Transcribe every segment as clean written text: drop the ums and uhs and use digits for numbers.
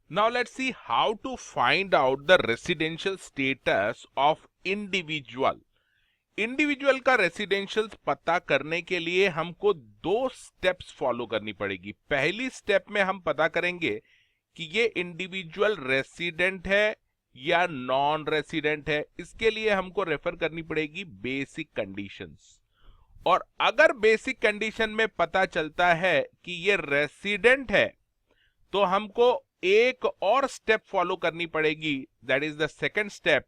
Now let's see how to find out the residential status of individual. Individual का residential पता करने के लिए हमको दो स्टेप्स फॉलो करनी पड़ेगी। पहली स्टेप में हम पता करेंगे कि ये इंडिविजुअल रेसिडेंट है या नॉन रेसिडेंट है। इसके लिए हमको रेफर करनी पड़ेगी बेसिक कंडीशंस। और अगर बेसिक कंडीशन में पता चलता है कि ये रेसिडेंट है तो हमको एक और स्टेप फॉलो करनी पड़ेगी, that is the second step.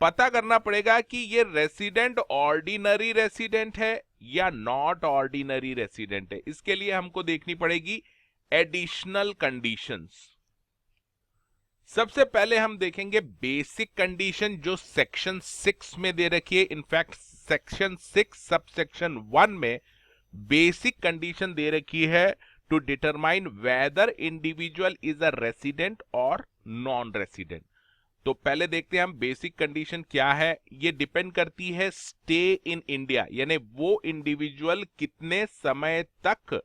पता करना पड़ेगा कि ये रेसिडेंट ऑर्डिनरी रेसिडेंट है या नॉट ऑर्डिनरी रेसिडेंट है। इसके लिए हमको देखनी पड़ेगी एडिशनल कंडीशंस। सबसे पहले हम देखेंगे बेसिक कंडीशन जो सेक्शन 6 में दे रखी है। इनफैक्ट सेक्शन 6 सब सेक्शन 1 में बेसिक कंडीशन दे रखी है to determine whether individual is a resident और नॉन रेसिडेंट। तो पहले देखते हैं हम बेसिक कंडीशन क्या है। ये डिपेंड करती है स्टे इन इंडिया, यानी वो इंडिविजुअल कितने समय तक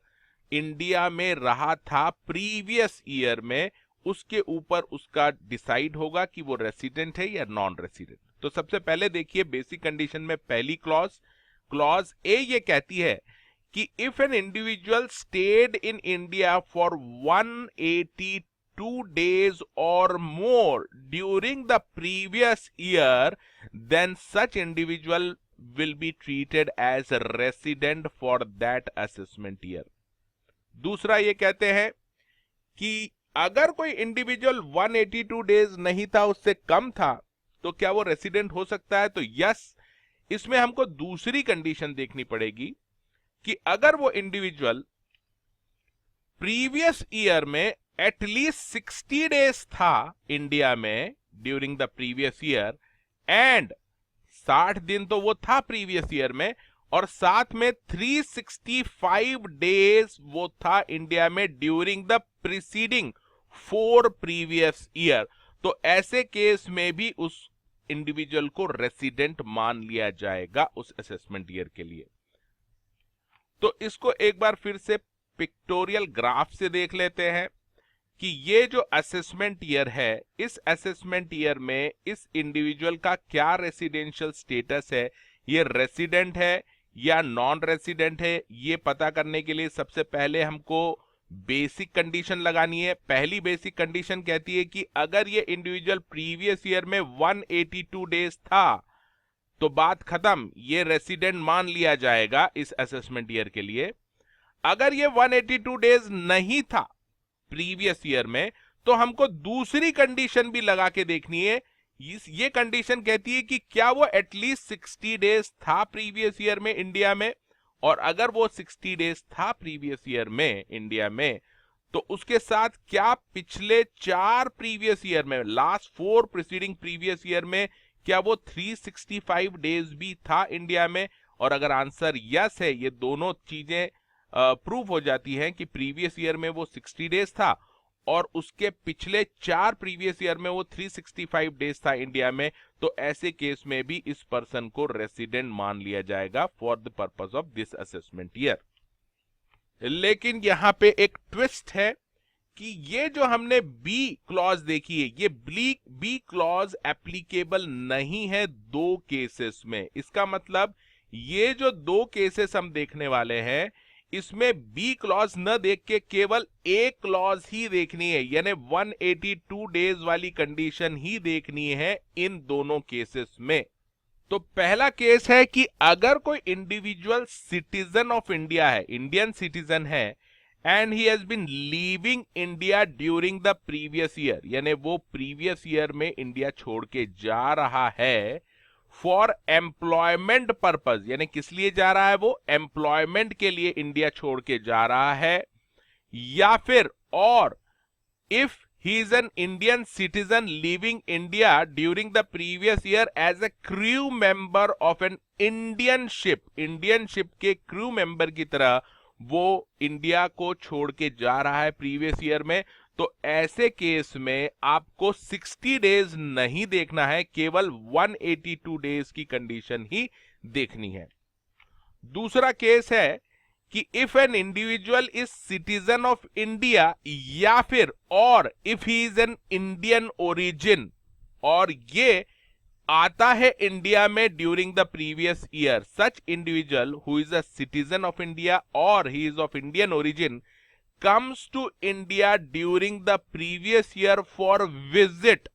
इंडिया में रहा था प्रीवियस ईयर में, उसके ऊपर उसका डिसाइड होगा कि वो रेसिडेंट है या नॉन रेसिडेंट। तो सबसे पहले देखिए बेसिक कंडीशन में पहली क्लॉज ए ये कहती है कि if an individual stayed in India for 182 days or more during the previous year, then such individual will be treated as a resident for that assessment year. दूसरा ये कहते हैं कि अगर कोई इंडिविजुअल 182 डेज नहीं था, उससे कम था, तो क्या वो रेसिडेंट हो सकता है? तो यस, इसमें हमको दूसरी कंडीशन देखनी पड़ेगी कि अगर वो इंडिविजुअल प्रीवियस ईयर में एटलीस्ट 60 डेज था इंडिया में during the previous year, and 60 दिन तो वो था प्रीवियस ईयर में, और साथ में 365 डेज वो था इंडिया में during the preceding 4 previous year, तो ऐसे केस में भी उस इंडिविजुअल को रेसिडेंट मान लिया जाएगा उस असेसमेंट ईयर के लिए। तो इसको एक बार फिर से पिक्टोरियल ग्राफ से देख लेते हैं कि ये जो असेसमेंट ईयर है, इस असेसमेंट ईयर में इस इंडिविजुअल का क्या रेसिडेंशियल स्टेटस है, ये रेसिडेंट है या नॉन रेसिडेंट है। ये पता करने के लिए सबसे पहले हमको बेसिक कंडीशन लगानी है। पहली बेसिक कंडीशन कहती है कि अगर ये इंडिविजुअल प्रीवियस ईयर में 182 डेज था तो बात खत्म, ये रेसिडेंट मान लिया जाएगा इस असेसमेंट ईयर के लिए। अगर ये 182 डेज नहीं था प्रीवियस ईयर में, तो हमको दूसरी कंडीशन भी लगा के देखनी है। ये कंडीशन कहती है कि क्या वो एटलीस्ट 60 डेज था प्रीवियस ईयर में इंडिया में, और अगर वो 60 डेज था प्रीवियस ईयर में इंडिया में, तो उसके साथ क्या पिछले 4 प्रीवियस ईयर में, लास्ट 4 प्रीसीडिंग प्रीवियस ईयर में, क्या वो 365 डेज भी था इंडिया में। और अगर आंसर यस है, ये दोनों चीजें प्रूव हो जाती हैं कि प्रीवियस ईयर में वो 60 डेज था और उसके पिछले 4 प्रीवियस ईयर में वो 365 डेज था इंडिया में, तो ऐसे केस में भी इस पर्सन को रेसिडेंट मान लिया जाएगा for the purpose of this assessment year. लेकिन यहां पे एक ट्विस्ट है कि ये जो हमने बी क्लॉज देखी है, ये बी क्लॉज एप्लीकेबल नहीं है दो केसेस में। इसका मतलब ये जो दो केसेस हम देखने वाले हैं, इसमें बी क्लॉज न देख के केवल ए क्लॉज ही देखनी है, यानी 182 डेज वाली कंडीशन ही देखनी है इन दोनों केसेस में। तो पहला केस है कि अगर कोई इंडिविजुअल सिटीजन ऑफ इंडिया है, इंडियन सिटीजन है, and he has been living India during the previous year, यानी वो प्रीवियस ईयर में इंडिया छोड़ के जा रहा है फॉर एम्प्लॉयमेंट पर्पज, यानी किस लिए जा रहा है, वो एम्प्लॉयमेंट के लिए इंडिया छोड़ के जा रहा है, या फिर और if he is an Indian citizen leaving India during the previous year as a crew member of an Indian ship, Indian ship के क्रू मेंबर की तरह वो इंडिया को छोड़ के जा रहा है प्रीवियस ईयर में, तो ऐसे केस में आपको 60 डेज नहीं देखना है, केवल 182 डेज की कंडीशन ही देखनी है। दूसरा केस है कि if an individual is citizen of India या फिर और if he is an Indian origin और ये आता है इंडिया में during the previous year, such individual who is a citizen of India or he is of Indian origin comes to India during the previous year for visit,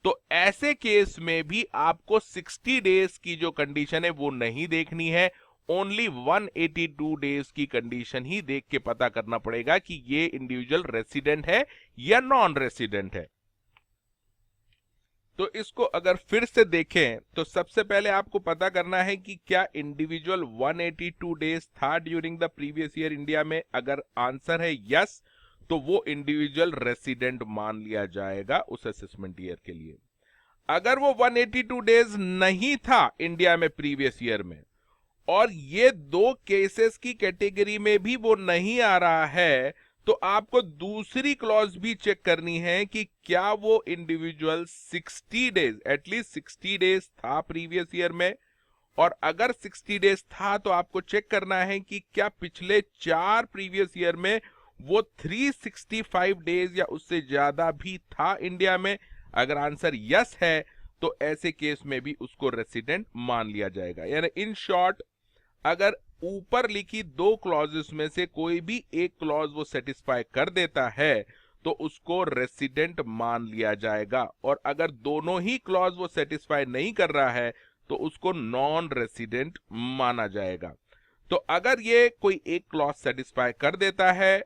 तो ऐसे case में भी आपको 60 डेज की जो कंडीशन है वो नहीं देखनी है, ओनली 182 डेज की कंडीशन ही देख के पता करना पड़ेगा कि ये इंडिविजुअल रेसिडेंट है या नॉन रेसिडेंट है। तो इसको अगर फिर से देखें तो सबसे पहले आपको पता करना है कि क्या इंडिविजुअल 182 डेज था during the previous year India में। अगर आंसर है यस तो वो इंडिविजुअल रेसिडेंट मान लिया जाएगा उस असेसमेंट ईयर के लिए। अगर वो 182 डेज नहीं था इंडिया में प्रीवियस ईयर में और ये दो केसेस की कैटेगरी में भी वो नहीं आ रहा है, तो आपको दूसरी क्लॉज भी चेक करनी है कि क्या वो इंडिविजुअल 60 डेज, एटलीस्ट 60 डेज था प्रीवियस ईयर में, और अगर 60 डेज था तो आपको चेक करना है कि क्या पिछले 4 प्रीवियस ईयर में वो 365 डेज या उससे ज्यादा भी था इंडिया में। अगर आंसर यस है तो ऐसे केस में भी उसको रेसिडेंट मान लिया जाएगा। यानी इन शॉर्ट, अगर ऊपर लिखी दो क्लॉजेस में से कोई भी एक क्लॉज वो सेटिस्फाई कर देता है तो उसको रेसिडेंट मान लिया जाएगा, और अगर दोनों ही क्लॉज वो सेटिस्फाई नहीं कर रहा है तो उसको नॉन रेसिडेंट माना जाएगा। तो अगर ये कोई एक क्लॉज सेटिस्फाई कर देता है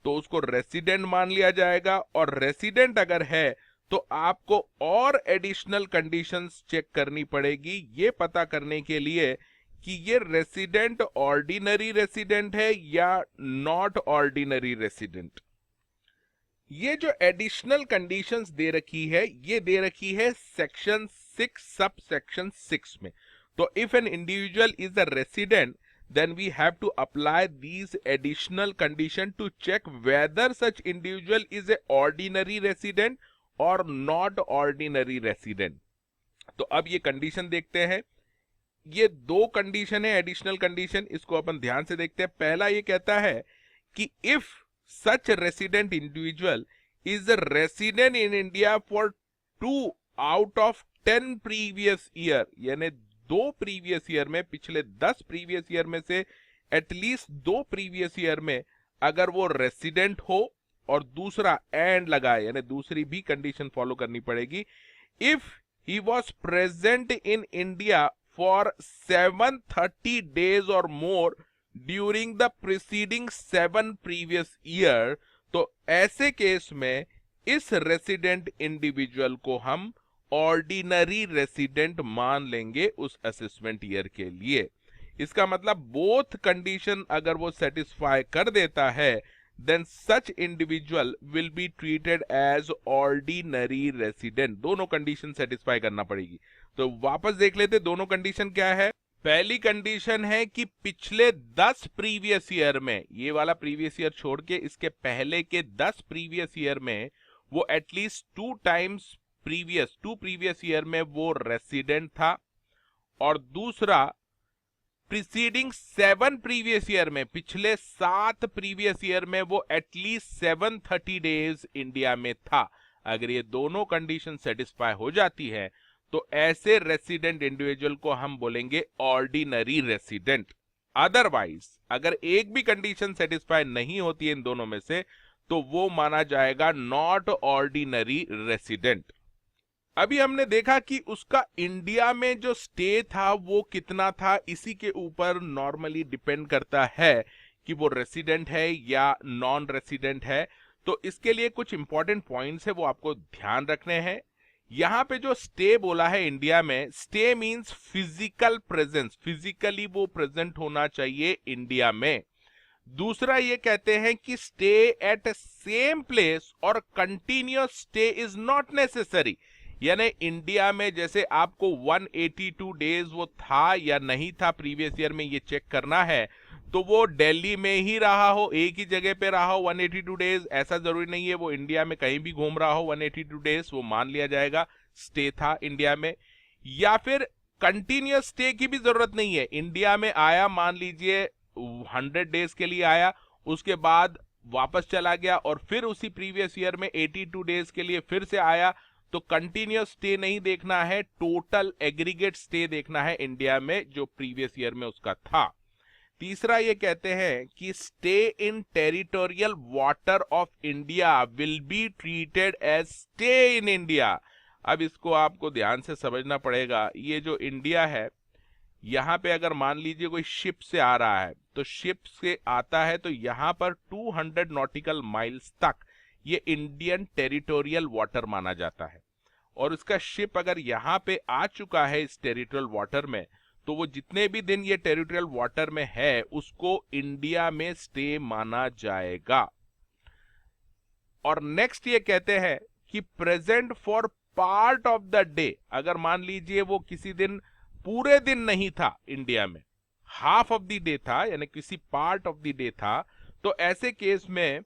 तो उसको रेसिडेंट मान लिया जाएगा, और रेसिडेंट अगर है तो आपको और एडिशनल कंडीशंस चेक करनी पड़ेगी ये पता करने के लिए कि ये रेसिडेंट ऑर्डिनरी रेसिडेंट है या नॉट ऑर्डिनरी रेसिडेंट। ये जो एडिशनल कंडीशंस दे रखी है ये दे रखी है सेक्शन 6 सब सेक्शन 6 में। तो if an individual is a resident then we have to apply these additional condition to check whether such individual is a ordinary resident or not ordinary resident। तो अब ये कंडीशन देखते हैं। ये दो condition है एडिशनल कंडीशन, इसको अपन ध्यान से देखते हैं। पहला ये कहता है कि if such resident individual is a resident in India for 2 out of 10 previous year, यानी 2 प्रीवियस ईयर में, पिछले 10 प्रीवियस ईयर में से एटलीस्ट 2 प्रीवियस ईयर में अगर वो रेसिडेंट हो, और दूसरा एंड लगाए, यानी दूसरी भी कंडीशन फॉलो करनी पड़ेगी। If he was present in India for 730 days or more during the preceding 7 previous year, तो ऐसे केस में इस रेसिडेंट इंडिविजुअल को हम ऑर्डिनरी रेसिडेंट मान लेंगे उस असेसमेंट ईयर के लिए। इसका मतलब बोथ कंडीशन अगर वो सेटिस्फाई कर देता है then such individual will be treated as ordinary resident. दोनों कंडीशन सेटिस्फाई करना पड़ेगी। तो वापस देख लेते दोनों कंडीशन क्या है। पहली कंडीशन है कि पिछले 10 प्रीवियस ईयर में, ये वाला प्रीवियस ईयर छोड़ के इसके पहले के 10 प्रीवियस ईयर में वो at least 2 times to previous year में वो रेसिडेंट था, और दूसरा प्रीसीडिंग 7 प्रीवियस ईयर में, पिछले 7 प्रीवियस ईयर में वो एटलीस्ट 730 डेज इंडिया में था। अगर ये दोनों कंडीशन सेटिस्फाई हो जाती है तो ऐसे रेसिडेंट इंडिविजुअल को हम बोलेंगे ऑर्डिनरी रेसिडेंट। अदरवाइज अगर एक भी कंडीशन सेटिस्फाई नहीं होती है इन दोनों में से तो वो माना जाएगा नॉट ऑर्डिनरी रेसिडेंट। अभी हमने देखा कि उसका इंडिया में जो स्टे था वो कितना था, इसी के ऊपर नॉर्मली डिपेंड करता है कि वो रेसिडेंट है या नॉन रेसिडेंट है। तो इसके लिए कुछ इंपॉर्टेंट पॉइंट्स है वो आपको ध्यान रखने हैं। यहां पे जो स्टे बोला है इंडिया में, stay means physical presence, physically वो प्रेजेंट होना चाहिए इंडिया में। दूसरा ये कहते हैं कि स्टे एट सेम प्लेस और continuous stay is not necessary, यानी इंडिया में जैसे आपको 182 डेज वो था या नहीं था प्रीवियस ईयर में ये चेक करना है, तो वो दिल्ली में ही रहा हो, एक ही जगह पे रहा हो 182 डेज, ऐसा जरूरी नहीं है वो इंडिया में कहीं भी घूम रहा हो 182 डेज, वो मान लिया जाएगा स्टे था इंडिया में। या फिर कंटिन्यूअस स्टे की भी जरूरत नहीं है, इंडिया में आया मान लीजिए 100 डेज के लिए आया, उसके बाद वापस चला गया और फिर उसी प्रीवियस ईयर में 82 डेज के लिए फिर से आया। तो कंटिन्यूअस स्टे नहीं देखना है, टोटल एग्रीगेट स्टे देखना है इंडिया में जो प्रीवियस ईयर में उसका था। तीसरा ये कहते हैं कि stay in territorial water of India will be treated as stay in India. अब इसको आपको ध्यान से समझना पड़ेगा। ये जो इंडिया है, यहाँ पे अगर मान लीजिए कोई शिप से आ रहा है, तो शिप से आता है तो यहाँ पर 200 नॉटिकल माइल्स तक ये इंडियन टेरिटोरियल वाटर माना जाता है। और उसका शिप अगर यहाँ पे आ चुका है इस टेरिटोरियल वाटर में, तो वो जितने भी दिन ये टेरिटोरियल वाटर में है उसको इंडिया में स्टे माना जाएगा। और नेक्स्ट ये कहते हैं कि present for part of the day, अगर मान लीजिए वो किसी दिन पूरे दिन नहीं था इंडिया में, हाफ ऑफ द डे था, यानी किसी पार्ट ऑफ द डे था, तो ऐसे केस में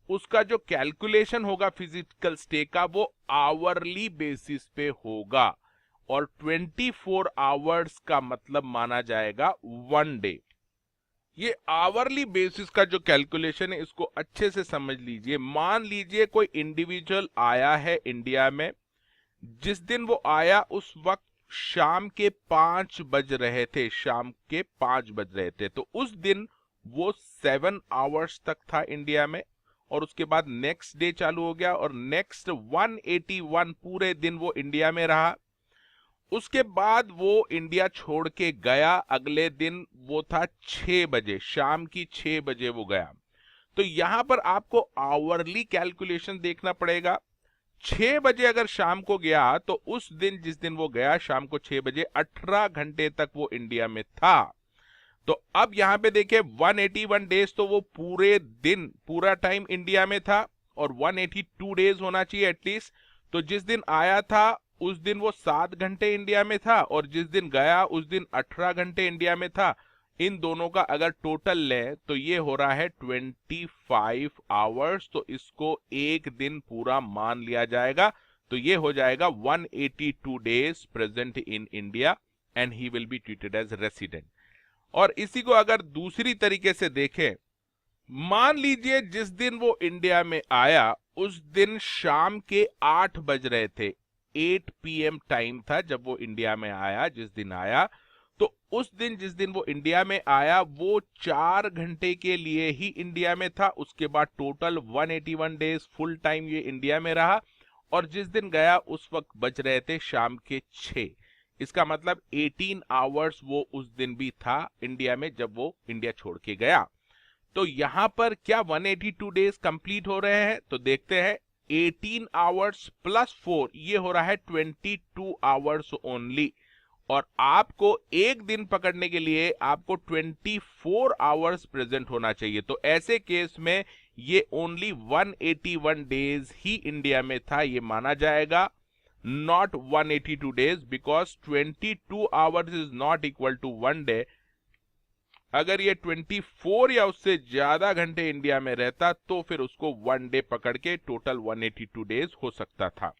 उसका जो कैलकुलेशन होगा फिजिकल स्टे का वो आवरली बेसिस पे होगा और 24 आवर्स का मतलब माना जाएगा 1 डे। ये आवरली बेसिस का जो कैलकुलेशन है इसको अच्छे से समझ लीजिए। मान लीजिए कोई इंडिविजुअल आया है इंडिया में, जिस दिन वो आया उस वक्त शाम के 5 बज रहे थे, शाम के 5 बज रहे थे, तो उस दिन वो 7 आवर्स तक था इंडिया में और उसके बाद नेक्स्ट डे चालू हो गया और नेक्स्ट 181 पूरे दिन वो इंडिया में रहा। उसके बाद वो इंडिया छोड़ के गया, अगले दिन वो था 6 बजे, शाम की 6 बजे वो गया। तो यहां पर आपको आवरली कैलकुलेशन देखना पड़ेगा। 6 बजे अगर शाम को गया तो उस दिन जिस दिन वो गया शाम को 6 बजे 18 घंटे तक वो इंडिया में था। तो अब यहां पे देखिए 181 डेज तो वो पूरे दिन पूरा टाइम इंडिया में था और 182 डेज होना चाहिए एटलीस्ट। तो जिस दिन आया था उस दिन वो 7 घंटे इंडिया में था और जिस दिन गया उस दिन 18 घंटे इंडिया में था। इन दोनों का अगर टोटल लें तो ये हो रहा है 25 आवर्स, तो इसको एक दिन पूरा मान लिया जाएगा। तो ये हो जाएगा 182 days present in India and he will be treated as resident. और इसी को अगर दूसरी तरीके से देखें, मान लीजिए जिस दिन वो इंडिया में आया उस दिन शाम के 8 बज रहे थे, 8 PM टाइम था जब वो इंडिया में आया। जिस दिन आया तो उस दिन जिस दिन वो इंडिया में आया वो 4 घंटे के लिए ही इंडिया में था। उसके बाद टोटल 181 डेज फुल टाइम ये इंडिया में रहा और जिस दिन गया उस वक्त बज रहे थे शाम के 6। इसका मतलब 18 आवर्स वो उस दिन भी था इंडिया में जब वो इंडिया छोड़ के गया। तो यहां पर क्या 182 डेज कंप्लीट हो रहे हैं? तो देखते हैं 18 आवर्स प्लस 4 ये हो रहा है 22 आवर्स ओनली। और आपको एक दिन पकड़ने के लिए आपको 24 आवर्स प्रेजेंट होना चाहिए। तो ऐसे केस में ये ओनली 181 डेज ही इंडिया में था, ये माना जाएगा, not 182 days, because 22 hours is not equal to 1 day. अगर ये 24 या उससे ज्यादा घंटे इंडिया में रहता तो फिर उसको 1 डे पकड़ के टोटल 182 डेज हो सकता था।